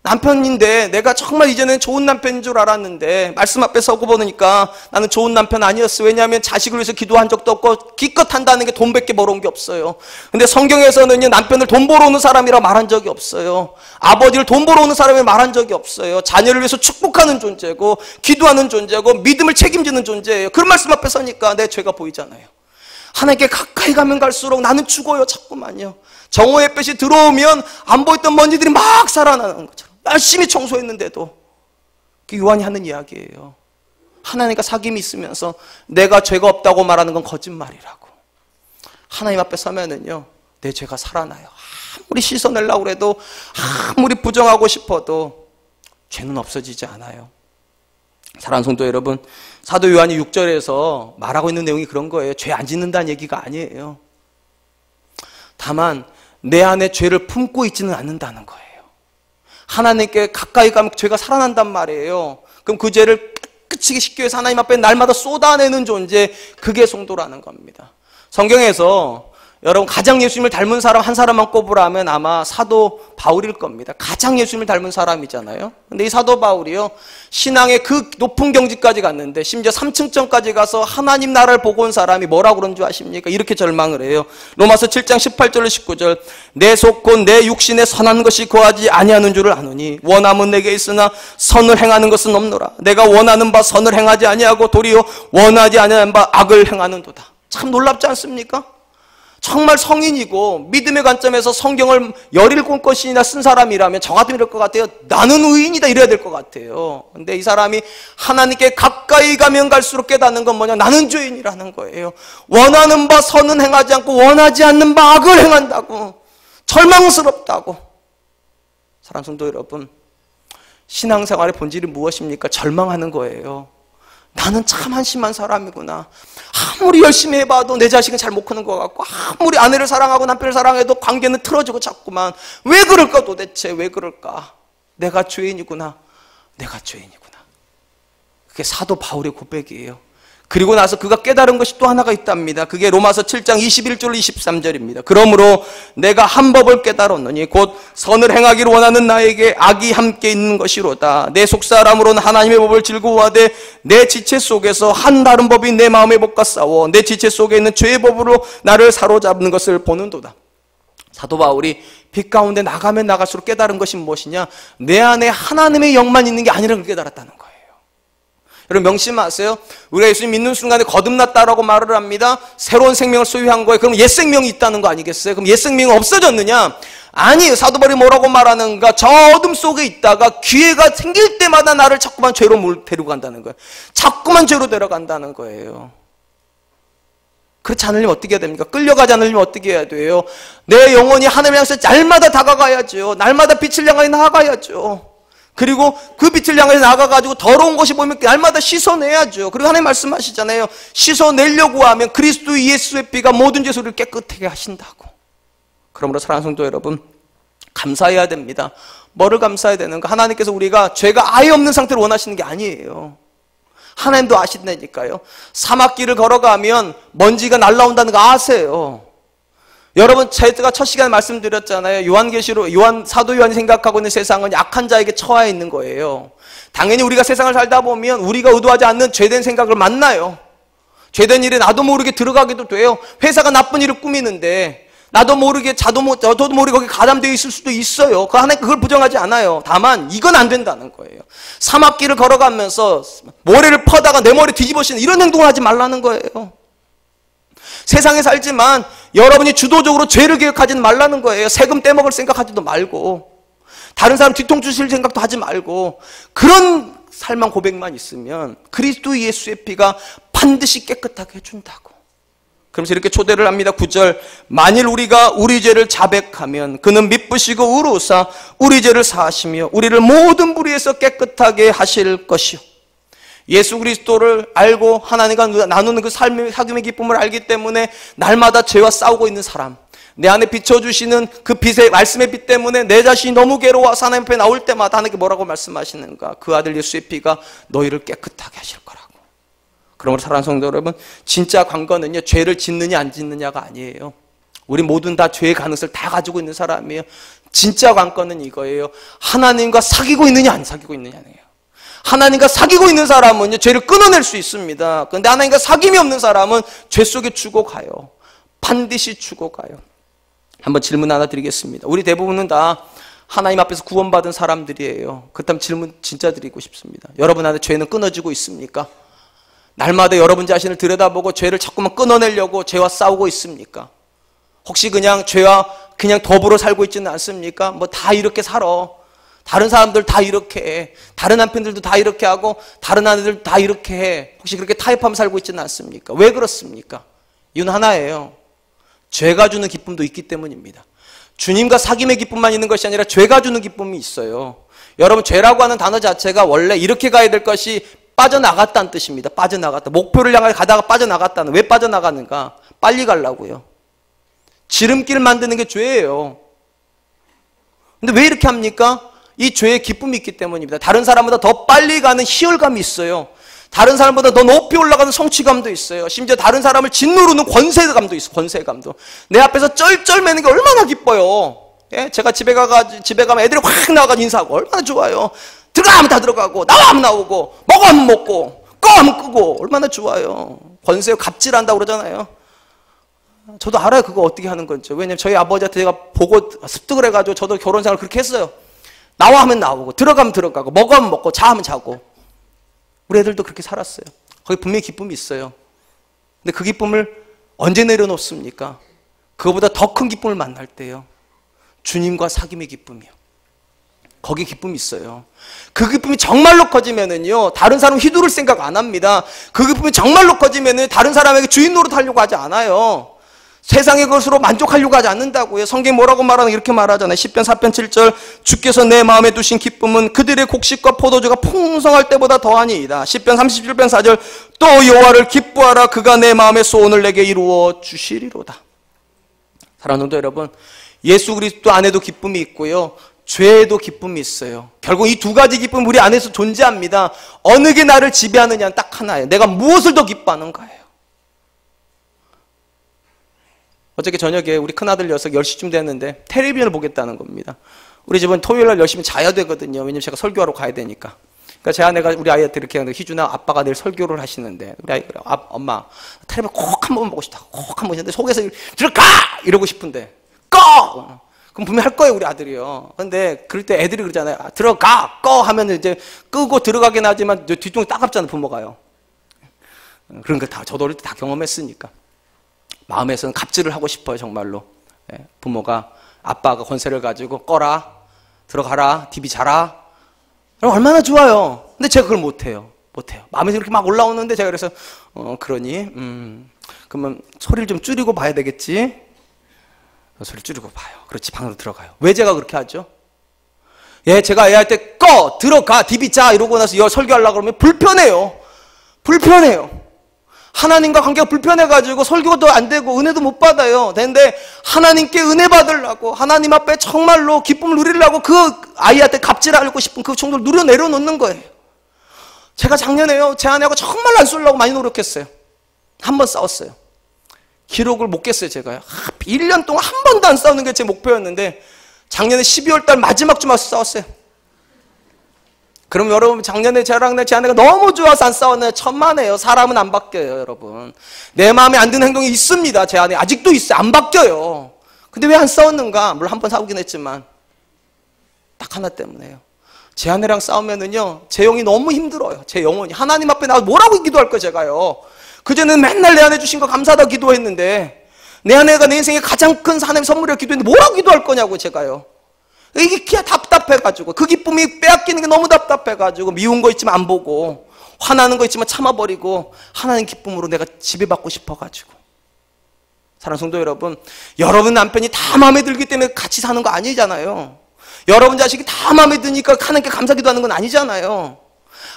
남편인데 내가 정말 이제는 좋은 남편인 줄 알았는데 말씀 앞에 서고 보니까 나는 좋은 남편 아니었어. 왜냐하면 자식을 위해서 기도한 적도 없고 기껏 한다는 게 돈밖에 벌어온 게 없어요. 근데 성경에서는요, 남편을 돈 벌어오는 사람이라 말한 적이 없어요. 아버지를 돈 벌어오는 사람이 말한 적이 없어요. 자녀를 위해서 축복하는 존재고 기도하는 존재고 믿음을 책임지는 존재예요. 그런 말씀 앞에 서니까 내 죄가 보이잖아요. 하나님께 가까이 가면 갈수록 나는 죽어요. 자꾸만요. 정오의 햇빛이 들어오면 안 보였던 먼지들이 막 살아나는 것처럼 열심히 청소했는데도 그 요한이 하는 이야기예요. 하나님과 사귐이 있으면서 내가 죄가 없다고 말하는 건 거짓말이라고. 하나님 앞에 서면은요, 내 죄가 살아나요. 아무리 씻어내려고 해도, 아무리 부정하고 싶어도 죄는 없어지지 않아요. 사랑하는 성도 여러분, 사도 요한이 6절에서 말하고 있는 내용이 그런 거예요. 죄 안 짓는다는 얘기가 아니에요. 다만 내 안에 죄를 품고 있지는 않는다는 거예요. 하나님께 가까이 가면 죄가 살아난단 말이에요. 그럼 그 죄를 깨끗이 씻기 위해서 하나님 앞에 날마다 쏟아내는 존재, 그게 성도라는 겁니다. 성경에서 여러분 가장 예수님을 닮은 사람 한 사람만 꼽으라면 아마 사도 바울일 겁니다. 가장 예수님을 닮은 사람이잖아요. 근데 이 사도 바울이요, 신앙의 그 높은 경지까지 갔는데 심지어 3층전까지 가서 하나님 나라를 보고 온 사람이 뭐라고 그런 줄 아십니까? 이렇게 절망을 해요. 로마서 7장 18절로 19절. 내 속 곧 내 육신에 선한 것이 거하지 아니하는 줄을 아노니 원함은 내게 있으나 선을 행하는 것은 없노라. 내가 원하는 바 선을 행하지 아니하고 도리어 원하지 아니하는 바 악을 행하는도다. 참 놀랍지 않습니까? 정말 성인이고 믿음의 관점에서 성경을 17권씩이나 쓴 사람이라면 저 같으면 이럴 것 같아요. 나는 의인이다 이래야 될 것 같아요. 근데 이 사람이 하나님께 가까이 가면 갈수록 깨닫는 건 뭐냐? 나는 죄인이라는 거예요. 원하는 바 선은 행하지 않고 원하지 않는 바 악을 행한다고. 절망스럽다고. 사랑하는 성도 여러분, 신앙생활의 본질이 무엇입니까? 절망하는 거예요. 나는 참 한심한 사람이구나. 아무리 열심히 해봐도 내 자식은 잘 못 크는 것 같고, 아무리 아내를 사랑하고 남편을 사랑해도 관계는 틀어지고 자꾸만. 왜 그럴까 도대체? 왜 그럴까? 내가 죄인이구나. 내가 죄인이구나. 그게 사도 바울의 고백이에요. 그리고 나서 그가 깨달은 것이 또 하나가 있답니다. 그게 로마서 7장 21절 23절입니다. 그러므로 내가 한 법을 깨달았노니 곧 선을 행하기를 원하는 나에게 악이 함께 있는 것이로다. 내 속사람으로는 하나님의 법을 즐거워하되 내 지체 속에서 한 다른 법이 내 마음의 법과 싸워 내 지체 속에 있는 죄의 법으로 나를 사로잡는 것을 보는도다. 사도 바울이 빛 가운데 나가면 나갈수록 깨달은 것이 무엇이냐? 내 안에 하나님의 영만 있는 게 아니라는 걸 깨달았다는 거예요. 여러분 명심하세요. 우리가 예수님 믿는 순간에 거듭났다라고 말을 합니다. 새로운 생명을 소유한 거예요. 그럼 옛 생명이 있다는 거 아니겠어요? 그럼 옛 생명이 없어졌느냐? 아니에요. 사도 바울이 뭐라고 말하는가? 저 어둠 속에 있다가 기회가 생길 때마다 나를 자꾸만 죄로 데리고 간다는 거예요. 자꾸만 죄로 데려간다는 거예요. 그렇지 않으려면 어떻게 해야 됩니까? 끌려가지 않으려면 어떻게 해야 돼요? 내 영혼이 하나님을 향해서 날마다 다가가야죠. 날마다 빛을 향하여 나아가야죠. 그리고 그 빛을 향해 나가가지고 더러운 것이 보이면 날마다 씻어내야죠. 그리고 하나님 말씀하시잖아요. 씻어내려고 하면 그리스도 예수의 피가 모든 죄를 깨끗하게 하신다고. 그러므로 사랑하는 성도 여러분, 감사해야 됩니다. 뭐를 감사해야 되는가? 하나님께서 우리가 죄가 아예 없는 상태를 원하시는 게 아니에요. 하나님도 아신다니까요. 사막길을 걸어가면 먼지가 날라온다는 거 아세요. 여러분, 제가 첫 시간에 말씀드렸잖아요. 사도 요한이 생각하고 있는 세상은 약한 자에게 처해 있는 거예요. 당연히 우리가 세상을 살다 보면 우리가 의도하지 않는 죄된 생각을 만나요. 죄된 일에 나도 모르게 들어가기도 돼요. 회사가 나쁜 일을 꾸미는데 나도 모르게 저도 모르게 거기 가담되어 있을 수도 있어요. 하나님 그걸 부정하지 않아요. 다만 이건 안 된다는 거예요. 사막길을 걸어가면서 모래를 퍼다가 내 머리 뒤집어쓰는 이런 행동을 하지 말라는 거예요. 세상에 살지만 여러분이 주도적으로 죄를 계획하지는 말라는 거예요. 세금 떼먹을 생각하지도 말고, 다른 사람 뒤통수 칠 생각도 하지 말고, 그런 삶만 고백만 있으면 그리스도 예수의 피가 반드시 깨끗하게 해준다고. 그러면서 이렇게 초대를 합니다. 9절, 만일 우리가 우리 죄를 자백하면 그는 미쁘시고 의로우사 우리 죄를 사하시며 우리를 모든 불의에서 깨끗하게 하실 것이요. 예수 그리스도를 알고 하나님과 나누는 그 삶의 사귐의 기쁨을 알기 때문에 날마다 죄와 싸우고 있는 사람, 내 안에 비춰주시는 그 빛의 말씀의 빛 때문에 내 자신이 너무 괴로워서 하나님 앞에 나올 때마다 하나님께 뭐라고 말씀하시는가? 그 아들 예수의 피가 너희를 깨끗하게 하실 거라고. 그러므로 사랑하는 성도 여러분, 진짜 관건은요, 죄를 짓느냐 안 짓느냐가 아니에요. 우리 모두는 다 죄의 가능성을 다 가지고 있는 사람이에요. 진짜 관건은 이거예요. 하나님과 사귀고 있느냐 안 사귀고 있느냐예요. 하나님과 사귀고 있는 사람은요, 죄를 끊어낼 수 있습니다. 그런데 하나님과 사귐이 없는 사람은 죄 속에 죽어가요. 반드시 죽어가요. 한번 질문 하나 드리겠습니다. 우리 대부분은 다 하나님 앞에서 구원받은 사람들이에요. 그렇다면 질문 진짜 드리고 싶습니다. 여러분한테 죄는 끊어지고 있습니까? 날마다 여러분 자신을 들여다보고 죄를 자꾸만 끊어내려고 죄와 싸우고 있습니까? 혹시 그냥 죄와 그냥 더불어 살고 있지는 않습니까? 뭐 다 이렇게 살아. 다른 사람들 다 이렇게 해. 다른 남편들도 다 이렇게 하고 다른 아내들 다 이렇게 해. 혹시 그렇게 타협하며 살고 있지는 않습니까? 왜 그렇습니까? 이유는 하나예요. 죄가 주는 기쁨도 있기 때문입니다. 주님과 사귐의 기쁨만 있는 것이 아니라 죄가 주는 기쁨이 있어요. 여러분, 죄라고 하는 단어 자체가 원래 이렇게 가야 될 것이 빠져나갔다는 뜻입니다. 빠져나갔다. 목표를 향해 가다가 빠져나갔다는. 왜 빠져나가는가? 빨리 가려고요. 지름길 만드는 게 죄예요. 근데 왜 이렇게 합니까? 이 죄의 기쁨이 있기 때문입니다. 다른 사람보다 더 빨리 가는 희열감이 있어요. 다른 사람보다 더 높이 올라가는 성취감도 있어요. 심지어 다른 사람을 짓누르는 권세감도 있어요. 권세감도. 내 앞에서 쩔쩔매는 게 얼마나 기뻐요. 예? 제가 집에 가면 애들이 확 나와가지고 인사하고 얼마나 좋아요. 들어가 하면 다 들어가고, 나와 하면 나오고, 먹어 하면 먹고, 꺼 하면 끄고, 얼마나 좋아요. 권세 갑질한다고 그러잖아요. 저도 알아요. 그거 어떻게 하는 건지. 왜냐면 저희 아버지한테 제가 보고 습득을 해가지고 저도 결혼 생활을 그렇게 했어요. 나와 하면 나오고, 들어가면 들어가고, 먹어 하면 먹고, 자 하면 자고. 우리 애들도 그렇게 살았어요. 거기 분명히 기쁨이 있어요. 근데 그 기쁨을 언제 내려놓습니까? 그거보다 더 큰 기쁨을 만날 때요. 주님과 사귐의 기쁨이요. 거기 기쁨이 있어요. 그 기쁨이 정말로 커지면은요, 다른 사람 휘두를 생각 안 합니다. 그 기쁨이 정말로 커지면은 다른 사람에게 주인 노릇하려고 하지 않아요. 세상의 것으로 만족하려고 하지 않는다고요. 성경이 뭐라고 말하는 이렇게 말하잖아요. 시편 4편 7절, 주께서 내 마음에 두신 기쁨은 그들의 곡식과 포도주가 풍성할 때보다 더하니이다. 시편 37편 4절, 또 여호와를 기뻐하라. 그가 내 마음의 소원을 내게 이루어 주시리로다. 사랑하는 성도 여러분, 예수 그리스도 안에도 기쁨이 있고요, 죄에도 기쁨이 있어요. 결국 이 두 가지 기쁨이 우리 안에서 존재합니다. 어느 게 나를 지배하느냐는 딱 하나예요. 내가 무엇을 더 기뻐하는가예요. 어저께 저녁에 우리 큰아들 녀석 10시쯤 됐는데 텔레비전을 보겠다는 겁니다. 우리 집은 토요일날 열심히 자야 되거든요. 왜냐면 제가 설교하러 가야 되니까. 그러니까 제 아내가 우리 아이한테 이렇게 하는데, 희준아, 아빠가 내일 설교를 하시는데, 우리 아이가 그래요. 엄마, 텔레비전 꼭 한 번 보고 싶다. 꼭 한 번 했는데 속에서 들어가! 이러고 싶은데 꺼! 그럼 분명히 할 거예요, 우리 아들이요. 근데 그럴 때 애들이 그러잖아요. 들어가! 꺼! 하면 이제 끄고 들어가긴 하지만 뒤통수 따갑잖아요, 부모가요. 그런 거 다 저도 어릴 때 다 경험했으니까. 마음에서는 갑질을 하고 싶어요, 정말로. 부모가, 아빠가 권세를 가지고 꺼라, 들어가라, TV 자라. 그럼 얼마나 좋아요. 근데 제가 그걸 못해요. 마음에서 이렇게 막 올라오는데 제가 그래서, 그러니, 그러면 소리를 좀 줄이고 봐야 되겠지? 소리를 줄이고 봐요. 그렇지, 방으로 들어가요. 왜 제가 그렇게 하죠? 예, 제가 애한테 꺼! 들어가! TV 자! 이러고 나서 설교하려고 그러면 불편해요. 하나님과 관계가 불편해가지고 설교도 안 되고 은혜도 못 받아요. 근데 하나님께 은혜 받으려고, 하나님 앞에 정말로 기쁨을 누리려고 그 아이한테 갑질하고 싶은 그衝動을 누려 내려놓는 거예요. 제가 작년에요, 제 아내하고 정말 안 쏠려고 많이 노력했어요. 한 번 싸웠어요. 기록을 못 깼어요, 제가요. 1년 동안 한 번도 안 싸우는 게 제 목표였는데 작년에 12월 달 마지막 주만 싸웠어요. 그럼 여러분, 작년에 저랑 제 아내가 너무 좋아서 안 싸웠나요? 천만에요. 사람은 안 바뀌어요, 여러분. 내 마음에 안 드는 행동이 있습니다. 제 안에 아직도 있어요. 안 바뀌어요. 근데 왜 안 싸웠는가? 물론 한 번 싸우긴 했지만 딱 하나 때문에요. 제 아내랑 싸우면은요, 제 영이 너무 힘들어요. 제 영혼이. 하나님 앞에 나와서 뭐라고 기도할 거예요, 제가요. 그전에는 맨날 내 아내 주신 거 감사하다 기도했는데 내 아내가 내 인생에 가장 큰 하나님 선물이라고 기도했는데 뭐라고 기도할 거냐고 제가요. 이게 답답해가지고 그 기쁨이 빼앗기는 게 너무 답답해가지고 미운 거 있지만 안 보고 화나는 거 있지만 참아버리고 하나님 기쁨으로 내가 지배받고 싶어가지고. 사랑하는 성도 여러분, 여러분 남편이 다 마음에 들기 때문에 같이 사는 거 아니잖아요. 여러분 자식이 다 마음에 드니까 하나님께 감사기도 하는 건 아니잖아요.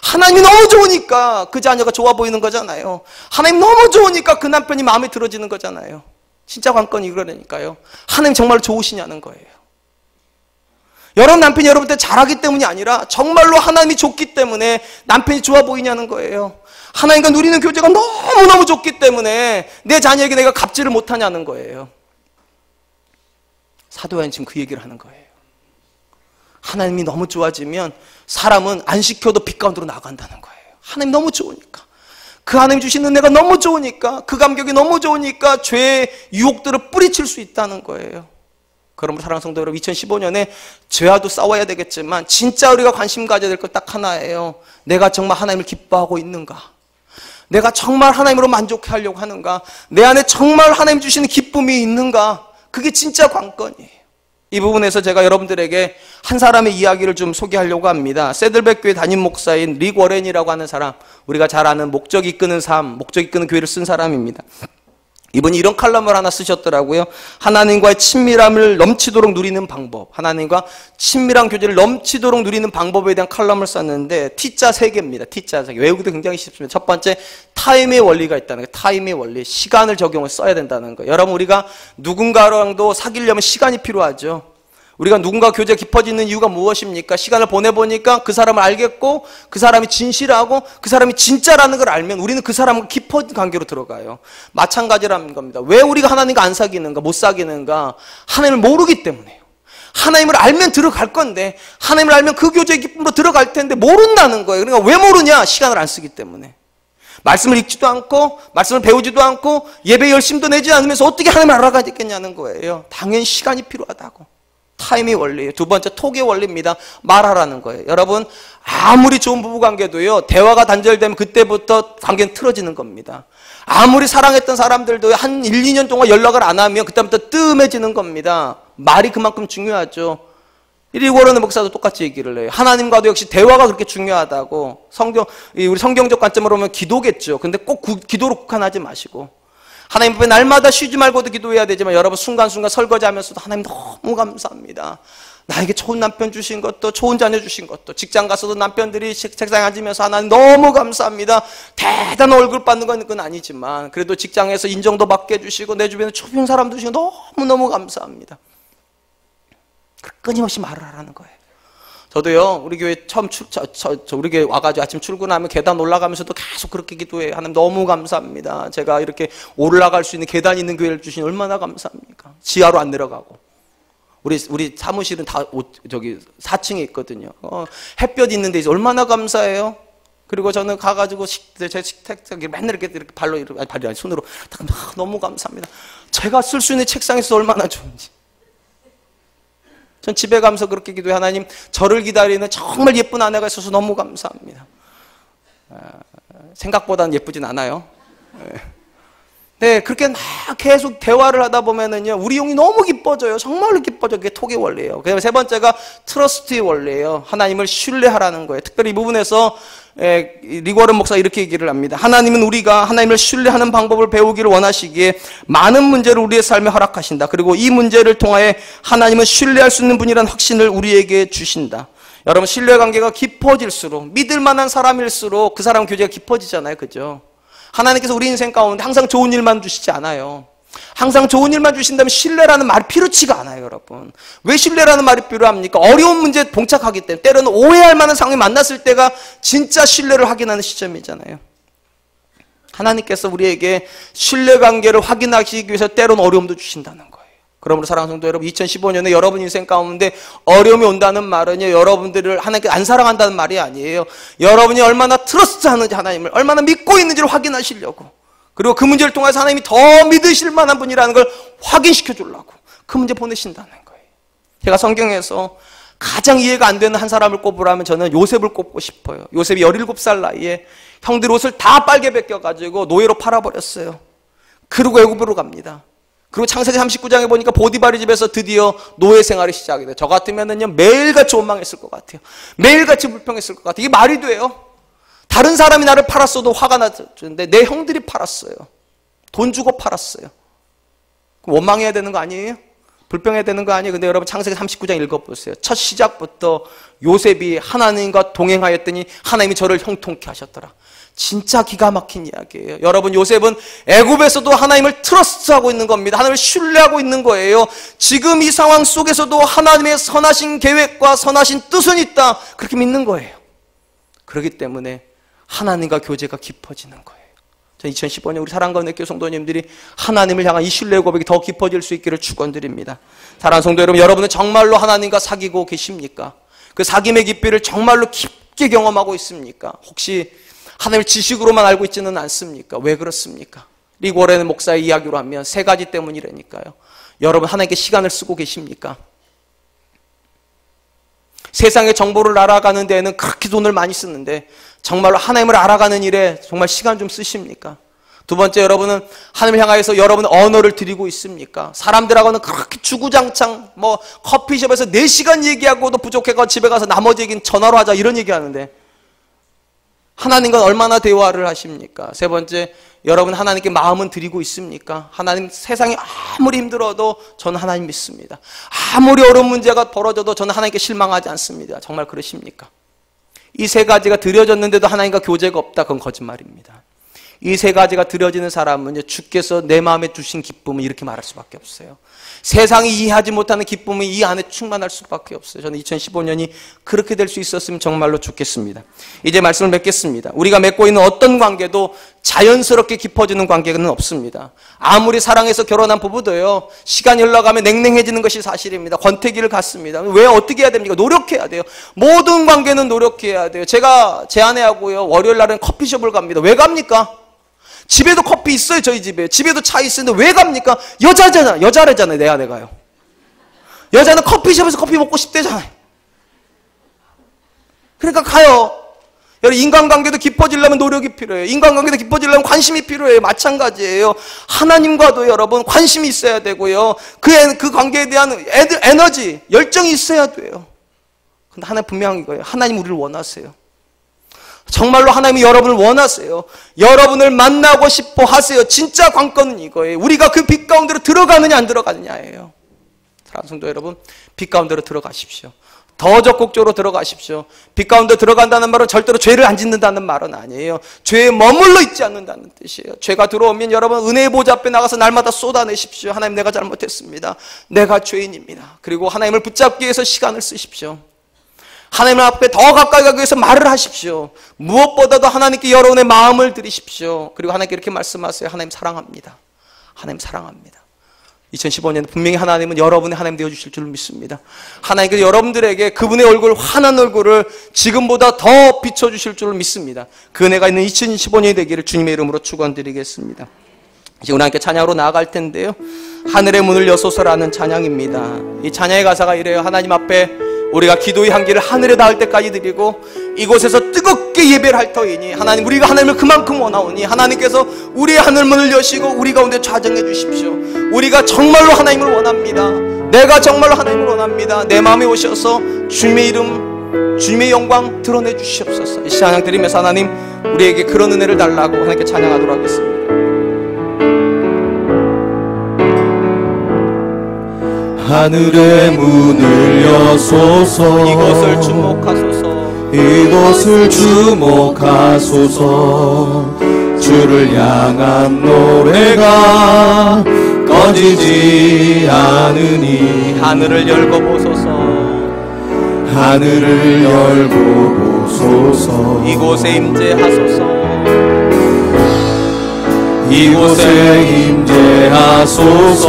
하나님이 너무 좋으니까 그 자녀가 좋아 보이는 거잖아요. 하나님 너무 좋으니까 그 남편이 마음에 들어지는 거잖아요. 진짜 관건이 이거라니까요. 하나님 정말 좋으시냐는 거예요. 여러분 남편이 여러분한테 잘하기 때문이 아니라 정말로 하나님이 좋기 때문에 남편이 좋아 보이냐는 거예요. 하나님과 누리는 교제가 너무너무 좋기 때문에 내 자녀에게 내가 갚지를 못하냐는 거예요. 사도 요한이 지금 그 얘기를 하는 거예요. 하나님이 너무 좋아지면 사람은 안 시켜도 빛 가운데로 나간다는 거예요. 하나님 너무 좋으니까. 그 하나님 주시는 은혜가 너무 좋으니까, 그 감격이 너무 좋으니까 죄의 유혹들을 뿌리칠 수 있다는 거예요. 그러므로 사랑하는 성도 여러분, 2015년에 죄와도 싸워야 되겠지만 진짜 우리가 관심 가져야 될 것 딱 하나예요. 내가 정말 하나님을 기뻐하고 있는가? 내가 정말 하나님으로 만족해 하려고 하는가? 내 안에 정말 하나님 주시는 기쁨이 있는가? 그게 진짜 관건이에요. 이 부분에서 제가 여러분들에게 한 사람의 이야기를 좀 소개하려고 합니다. 세들백 교회 담임 목사인 릭 워렌이라고 하는 사람, 우리가 잘 아는 목적 이끄는 삶, 목적 이끄는 교회를 쓴 사람입니다. 이분이 이런 칼럼을 하나 쓰셨더라고요. 하나님과의 친밀함을 넘치도록 누리는 방법, 하나님과 친밀한 교제를 넘치도록 누리는 방법에 대한 칼럼을 썼는데 T자 3개입니다. T자 3개. 외우기도 굉장히 쉽습니다. 첫 번째, 타임의 원리가 있다는 거예요. 타임의 원리. 시간을 적용을 써야 된다는 거예요. 여러분, 우리가 누군가랑도 사귀려면 시간이 필요하죠. 우리가 누군가 교제가 깊어지는 이유가 무엇입니까? 시간을 보내보니까 그 사람을 알겠고 그 사람이 진실하고 그 사람이 진짜라는 걸 알면 우리는 그 사람과 깊은 관계로 들어가요. 마찬가지라는 겁니다. 왜 우리가 하나님과 안 사귀는가, 못 사귀는가? 하나님을 모르기 때문에요. 하나님을 알면 들어갈 건데, 하나님을 알면 그 교제의 기쁨으로 들어갈 텐데 모른다는 거예요. 그러니까 왜 모르냐? 시간을 안 쓰기 때문에. 말씀을 읽지도 않고 말씀을 배우지도 않고 예배 열심도 내지 않으면서 어떻게 하나님을 알아가겠냐는 거예요. 당연히 시간이 필요하다고. 타임의 원리예요. 두 번째, 톡의 원리입니다. 말하라는 거예요. 여러분, 아무리 좋은 부부관계도요, 대화가 단절되면 그때부터 관계는 틀어지는 겁니다. 아무리 사랑했던 사람들도 한 1, 2년 동안 연락을 안 하면 그때부터 뜸해지는 겁니다. 말이 그만큼 중요하죠. 릭 워런 목사도 똑같이 얘기를 해요. 하나님과도 역시 대화가 그렇게 중요하다고. 우리 성경적 관점으로 보면 기도겠죠. 근데 꼭 기도로 국한하지 마시고, 하나님 앞에 날마다 쉬지 말고도 기도해야 되지만, 여러분 순간순간 설거지하면서도 하나님 너무 감사합니다. 나에게 좋은 남편 주신 것도, 좋은 자녀 주신 것도, 직장 가서도 남편들이 책상에 앉으면서 하나님 너무 감사합니다. 대단한 얼굴 받는 건 아니지만 그래도 직장에서 인정도 받게 해주시고 내 주변에 좋은 사람도 주시고 너무너무 감사합니다. 끊임없이 말을 하라는 거예요. 저도요, 우리 교회 처음 우리 교회 와가지고 아침 출근하면 계단 올라가면서도 계속 그렇게 기도해요. 하나님 너무 감사합니다. 제가 이렇게 올라갈 수 있는 계단이 있는 교회를 주시니 얼마나 감사합니까? 지하로 안 내려가고. 우리 사무실은 다 저기 4층에 있거든요. 햇볕 있는 데 있어 얼마나 감사해요. 그리고 저는 가가지고 제 식탁에 맨날 이렇게 발이 아니 손으로 너무 감사합니다. 제가 쓸 수 있는 책상에 있어서 얼마나 좋은지. 전 집에 가면서 그렇게 기도해. 하나님, 저를 기다리는 정말 예쁜 아내가 있어서 너무 감사합니다. 생각보다는 예쁘진 않아요. 네, 그렇게 막 계속 대화를 하다 보면은요, 우리 용이 너무 기뻐져요. 정말로 기뻐져. 그게 톡의 원리예요. 그다음에 세 번째가 트러스트의 원리예요. 하나님을 신뢰하라는 거예요. 특별히 이 부분에서 릭 워런 목사가 이렇게 얘기를 합니다. 하나님은 우리가 하나님을 신뢰하는 방법을 배우기를 원하시기에 많은 문제를 우리의 삶에 허락하신다. 그리고 이 문제를 통하여 하나님은 신뢰할 수 있는 분이라는 확신을 우리에게 주신다. 여러분, 신뢰관계가 깊어질수록, 믿을 만한 사람일수록 그 사람 교제가 깊어지잖아요. 그죠? 하나님께서 우리 인생 가운데 항상 좋은 일만 주시지 않아요. 항상 좋은 일만 주신다면 신뢰라는 말이 필요치가 않아요, 여러분. 왜 신뢰라는 말이 필요합니까? 어려운 문제에 봉착하기 때문에, 때로는 오해할 만한 상황이 만났을 때가 진짜 신뢰를 확인하는 시점이잖아요. 하나님께서 우리에게 신뢰관계를 확인하시기 위해서 때로는 어려움도 주신다는 거예요. 그러므로 사랑하는 성도 여러분, 2015년에 여러분 인생 가운데 어려움이 온다는 말은요, 여러분들을 하나님께 안 사랑한다는 말이 아니에요. 여러분이 얼마나 트러스트하는지, 하나님을 얼마나 믿고 있는지를 확인하시려고, 그리고 그 문제를 통해서 하나님이 더 믿으실 만한 분이라는 걸 확인시켜 주려고 그 문제 보내신다는 거예요. 제가 성경에서 가장 이해가 안 되는 한 사람을 꼽으라면 저는 요셉을 꼽고 싶어요. 요셉이 17살 나이에 형들 옷을 다 빨개 벗겨가지고 노예로 팔아버렸어요. 그리고 애굽으로 갑니다. 그리고 창세기 39장에 보니까 보디바리 집에서 드디어 노예 생활이 시작이 돼요. 저 같으면은요 매일같이 원망했을 것 같아요. 매일같이 불평했을 것 같아요. 이게 말이 돼요? 다른 사람이 나를 팔았어도 화가 났는데 내 형들이 팔았어요. 돈 주고 팔았어요. 원망해야 되는 거 아니에요? 불평해야 되는 거 아니에요? 근데 여러분 창세기 39장 읽어보세요. 첫 시작부터 요셉이 하나님과 동행하였더니 하나님이 저를 형통케 하셨더라. 진짜 기가 막힌 이야기예요. 여러분, 요셉은 애굽에서도 하나님을 트러스트하고 있는 겁니다. 하나님을 신뢰하고 있는 거예요. 지금 이 상황 속에서도 하나님의 선하신 계획과 선하신 뜻은 있다, 그렇게 믿는 거예요. 그렇기 때문에 하나님과 교제가 깊어지는 거예요. 2015년 우리 사랑가운데 교회 성도님들이 하나님을 향한 이 신뢰의 고백이 더 깊어질 수 있기를 축원드립니다. 사랑하는 성도 여러분, 여러분은 정말로 하나님과 사귀고 계십니까? 그 사귐의 깊이를 정말로 깊게 경험하고 있습니까? 혹시 하나님을 지식으로만 알고 있지는 않습니까? 왜 그렇습니까? 리고 오레는 목사의 이야기로 하면 세 가지 때문이라니까요. 여러분, 하나님께 시간을 쓰고 계십니까? 세상의 정보를 알아가는 데에는 그렇게 돈을 많이 쓰는데 정말로 하나님을 알아가는 일에 정말 시간 좀 쓰십니까? 두 번째, 여러분은 하나님을 향하여서 여러분 언어를 드리고 있습니까? 사람들하고는 그렇게 주구장창 커피숍에서 4시간 얘기하고도 부족해서 집에 가서 나머지 얘기는 전화로 하자 이런 얘기하는데 하나님과 얼마나 대화를 하십니까? 세 번째, 여러분 하나님께 마음은 드리고 있습니까? 하나님, 세상이 아무리 힘들어도 저는 하나님 믿습니다. 아무리 어려운 문제가 벌어져도 저는 하나님께 실망하지 않습니다. 정말 그러십니까? 이 세 가지가 드려졌는데도 하나님과 교제가 없다, 그건 거짓말입니다. 이 세 가지가 드려지는 사람은 주께서 내 마음에 주신 기쁨을 이렇게 말할 수밖에 없어요. 세상이 이해하지 못하는 기쁨이 이 안에 충만할 수밖에 없어요. 저는 2015년이 그렇게 될 수 있었으면 정말로 좋겠습니다. 이제 말씀을 맺겠습니다. 우리가 맺고 있는 어떤 관계도 자연스럽게 깊어지는 관계는 없습니다. 아무리 사랑해서 결혼한 부부도요, 시간이 흘러가면 냉랭해지는 것이 사실입니다. 권태기를 갖습니다. 왜 어떻게 해야 됩니까? 노력해야 돼요. 모든 관계는 노력해야 돼요. 제가 제 아내하고요, 월요일 날은 커피숍을 갑니다. 왜 갑니까? 집에도 커피 있어요, 저희 집에. 집에도 차 있었는데 왜 갑니까? 여자래잖아요, 내 아내가요. 여자는 커피숍에서 커피 먹고 싶대잖아요. 그러니까 가요. 여러분, 인간관계도 깊어지려면 노력이 필요해요. 인간관계도 깊어지려면 관심이 필요해요. 마찬가지예요. 하나님과도 여러분 관심이 있어야 되고요. 그 관계에 대한 에너지, 열정이 있어야 돼요. 근데 하나님 분명한 거예요. 하나님 우리를 원하세요. 정말로 하나님이 여러분을 원하세요. 여러분을 만나고 싶어 하세요. 진짜 관건은 이거예요. 우리가 그 빛 가운데로 들어가느냐 안 들어가느냐예요. 사랑하는 성도 여러분, 빛 가운데로 들어가십시오. 더 적극적으로 들어가십시오. 빛 가운데 들어간다는 말은 절대로 죄를 안 짓는다는 말은 아니에요. 죄에 머물러 있지 않는다는 뜻이에요. 죄가 들어오면 여러분 은혜의 보좌 앞에 나가서 날마다 쏟아내십시오. 하나님, 내가 잘못했습니다. 내가 죄인입니다. 그리고 하나님을 붙잡기 위해서 시간을 쓰십시오. 하나님 앞에 더 가까이 가기 위해서 말을 하십시오. 무엇보다도 하나님께 여러분의 마음을 드리십시오. 그리고 하나님께 이렇게 말씀하세요. 하나님 사랑합니다. 하나님 사랑합니다. 2015년에 분명히 하나님은 여러분의 하나님 되어주실 줄 믿습니다. 하나님께서 여러분들에게 그분의 얼굴, 환한 얼굴을 지금보다 더 비춰주실 줄 믿습니다. 그 은혜가 있는 2015년이 되기를 주님의 이름으로 축원드리겠습니다. 이제 우리 함께 찬양으로 나아갈 텐데요, 하늘의 문을 여소서라는 찬양입니다. 이 찬양의 가사가 이래요. 하나님 앞에 우리가 기도의 향기를 하늘에 닿을 때까지 드리고 이곳에서 뜨겁게 예배를 할 터이니 하나님, 우리가 하나님을 그만큼 원하오니 하나님께서 우리의 하늘문을 여시고 우리 가운데 좌정해 주십시오. 우리가 정말로 하나님을 원합니다. 내가 정말로 하나님을 원합니다. 내 마음에 오셔서 주님의 이름, 주님의 영광 드러내 주시옵소서. 이 찬양 드리면서 하나님, 우리에게 그런 은혜를 달라고 하나님께 찬양하도록 하겠습니다. 하늘의 문을 여소서. 이곳을 주목하소서. 이곳을 주목하소서. 주를 향한 노래가 꺼지지 않으니 하늘을 열고 보소서. 하늘을 열고 보소서. 이곳에 임재하소서. 이곳에 임재하소서.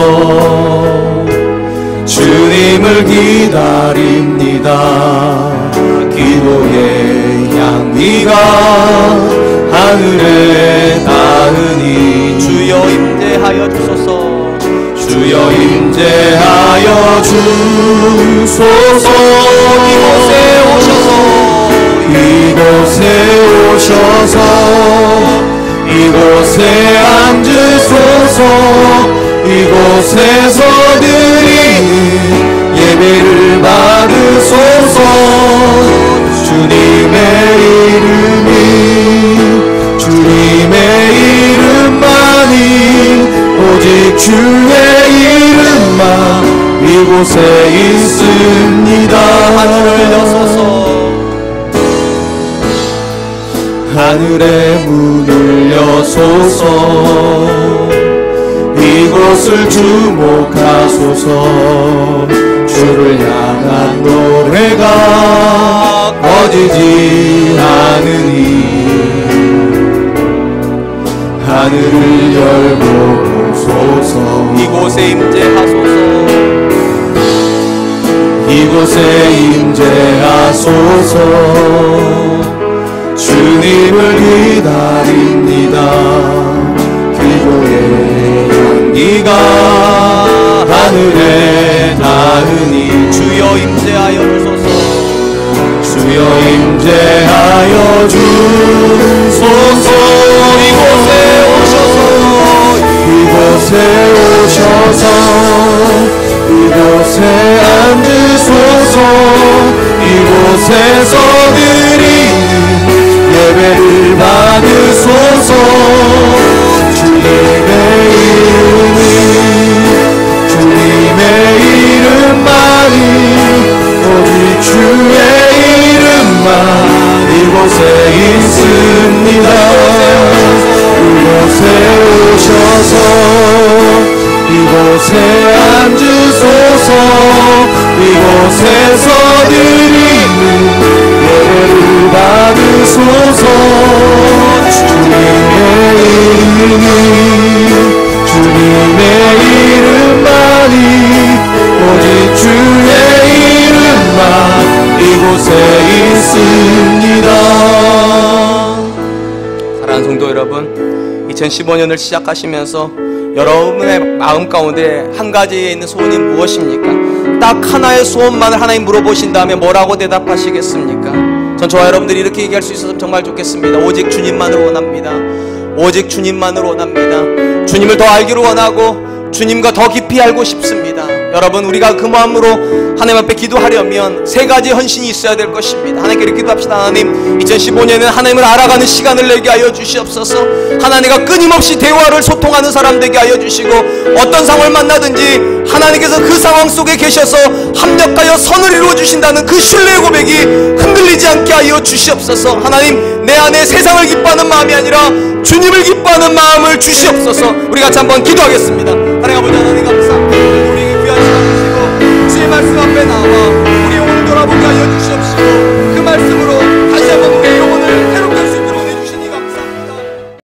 주님을 기다립니다. 기도의 향기가 하늘에 닿으니 주여 임재하여 주소서. 주여 임재하여 주소서. 이곳에 앉으소서. 이곳에서 드리는 예배를 받으소서. 주님의 이름이 주님의 이름만이 오직 주의 이름만 이곳에 있습니다. 하늘을 여소서. 하늘의 문을 여소서. 이곳을 주목하소서. 주를 향한 노래가 꺼지지 않으니 하늘을 열고 보소서. 이곳에 임재하소서. 이곳에 임재하소서. 주님을 기다립니다. 기도의 향기가 하늘에 닿으니 주여 임재하여 주소서. 주여 임재하여 주소서. 이곳에 오셔서 이곳에 오셔서 이곳에 앉으소서. 이곳에서 드리는 예배를 받으소서. 주님의 이름이 주님의 이름만이 오직 주의 이름만 이곳에 있습니다. 이곳에 오셔서 이곳에 앉으소서. 이곳에서 드리는 예배를 받으소서. 주님의 이름이 주님의 이름만이 오직 주의 이름만 이곳에 있습니다. 사랑하는 성도 여러분, 2015년을 시작하시면서 여러분의 마음 가운데 한 가지에 있는 소원이 무엇입니까? 딱 하나의 소원만을 하나님 물어보신 다음에 뭐라고 대답하시겠습니까? 전 저와 여러분들이 이렇게 얘기할 수 있어서 정말 좋겠습니다. 오직 주님만을 원합니다. 오직 주님만을 원합니다. 주님을 더 알기를 원하고 주님과 더 깊이 알고 싶습니다. 여러분, 우리가 그 마음으로 하나님 앞에 기도하려면 세 가지 헌신이 있어야 될 것입니다. 하나님께 기도합시다. 하나님, 2015년에는 하나님을 알아가는 시간을 내게 하여 주시옵소서. 하나님과 끊임없이 대화를 소통하는 사람 되게 하여 주시고, 어떤 상황을 만나든지 하나님께서 그 상황 속에 계셔서 합력하여 선을 이루어 주신다는 그 신뢰의 고백이 흔들리지 않게 하여 주시옵소서. 하나님, 내 안에 세상을 기뻐하는 마음이 아니라 주님을 기뻐하는 마음을 주시옵소서. 우리 같이 한번 기도하겠습니다. 하나님 아버지, 하나님 감사합니다. 우리에게 귀한 시간 주시고 주의 말씀 앞에 나와 우리 오늘 돌아보게 하여 주시옵소서.